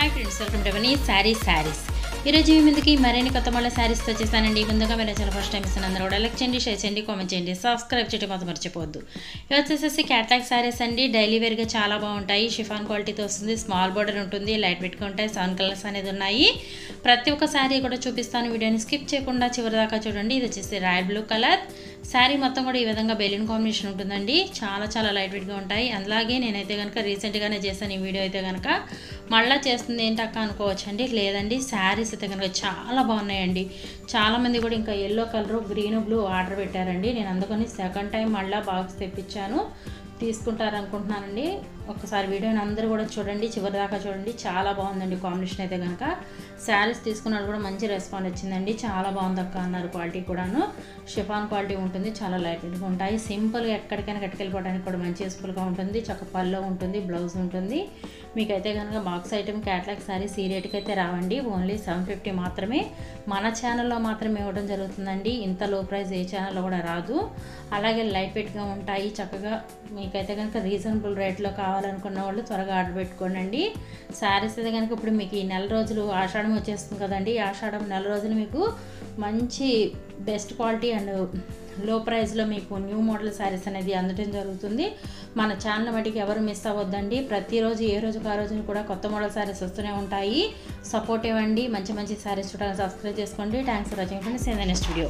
Hi friends, welcome to money saris. ఈరోజు మీ ముందుకి మరిన్ని కొత్త మళ్ళీ శారీస్తో వచ్చేసానండి. ముందుగా మీరు చాలా ఫస్ట్ టైం ఇస్తాను, అందరూ కూడా లైక్ చేయండి, షేర్ చేయండి, కామెంట్ చేయండి, సబ్స్క్రైబ్ చేయడం మాత్రం మర్చిపోవద్దు. ఇవి వచ్చేసేసి క్యాట్లాగ్ శారీస్ అండి. డైలీ వేర్గా చాలా బాగుంటాయి. షిఫాన్ క్వాలిటీతో వస్తుంది, స్మాల్ బార్డర్ ఉంటుంది, లైట్ వెయిట్గా ఉంటాయి, 7 కలర్స్ అనేది ఉన్నాయి. ప్రతి ఒక్క శారీ కూడా చూపిస్తాను, వీడియోని స్కిప్ చేయకుండా చివరి దాకా చూడండి. ఇది వచ్చేసి రాయల్ బ్లూ కలర్ శారీ, మొత్తం కూడా ఈ విధంగా బెలూన్ కాంబినేషన్ ఉంటుందండి. చాలా లైట్ వెయిట్గా ఉంటాయి. అలాగే నేనైతే కనుక రీసెంట్గానే చేశాను ఈ వీడియో అయితే కనుక, మళ్ళీ చేస్తుంది ఏంటక్క అనుకోవచ్చండి. లేదండి, శారీస్ అయితే కనుక చాలా బాగున్నాయండి. చాలామంది కూడా ఇంకా yellow colour, green, blue order పెట్టారండి. నేను అందుకని సెకండ్ టైం మళ్ళీ బాక్స్ తెప్పించాను, తీసుకుంటారనుకుంటున్నానండి. ఒకసారి వీడియోని అందరూ కూడా చూడండి, చివరి దాకా చూడండి. చాలా బాగుందండి కాంబినేషన్ అయితే కనుక. శారీస్ తీసుకున్నప్పుడు కూడా మంచి రెస్పాన్స్ వచ్చిందండి. చాలా బాగుంది అక్క అన్నారు. క్వాలిటీ కూడాను షిఫాన్ క్వాలిటీ ఉంటుంది, చాలా లైట్ వెయిట్గా ఉంటాయి. సింపుల్గా ఎక్కడికైనా కట్టుకెళ్ళిపోవడానికి కూడా మంచి యూస్ఫుల్గా ఉంటుంది. చక్క పళ్ళు ఉంటుంది, బ్లౌజ్ ఉంటుంది. మీకైతే కనుక బాక్స్ ఐటమ్ క్యాట్లాగ్ శారీస్ ఈ రేటుకి అయితే రావండి, ఓన్లీ 750 మాత్రమే. మన ఛానల్లో మాత్రమే ఇవ్వడం జరుగుతుందండి. ఇంత లో ప్రైస్ ఏ ఛానల్లో కూడా రాదు. అలాగే లైట్ వెయిట్గా ఉంటాయి. చక్కగా మీకైతే కనుక రీజనబుల్ రేట్లో కావాలనుకున్న వాళ్ళు త్వరగా ఆర్డర్ పెట్టుకోండి. శారీస్ అయితే కనుక ఇప్పుడు మీకు ఈ నెల రోజులు ఆషాఢం వచ్చేస్తుంది కదండి. ఆషాఢం నెల రోజులు మీకు మంచి బెస్ట్ క్వాలిటీ అండ్ లో ప్రైస్లో మీకు న్యూ మోడల్ శారీస్ అనేది అందడం జరుగుతుంది. మన ఛానల్ మటుకు ఎవరు మిస్ అవ్వద్దండి. ప్రతిరోజు ఏ రోజుకు ఆ రోజున కూడా కొత్త మోడల్ శారీస్ వస్తూనే ఉంటాయి. సపోర్ట్ ఇవ్వండి. మంచి శారీస్ చూడాలని సబ్స్క్రైబ్ చేసుకోండి. Thanks for watching friends. In the next video.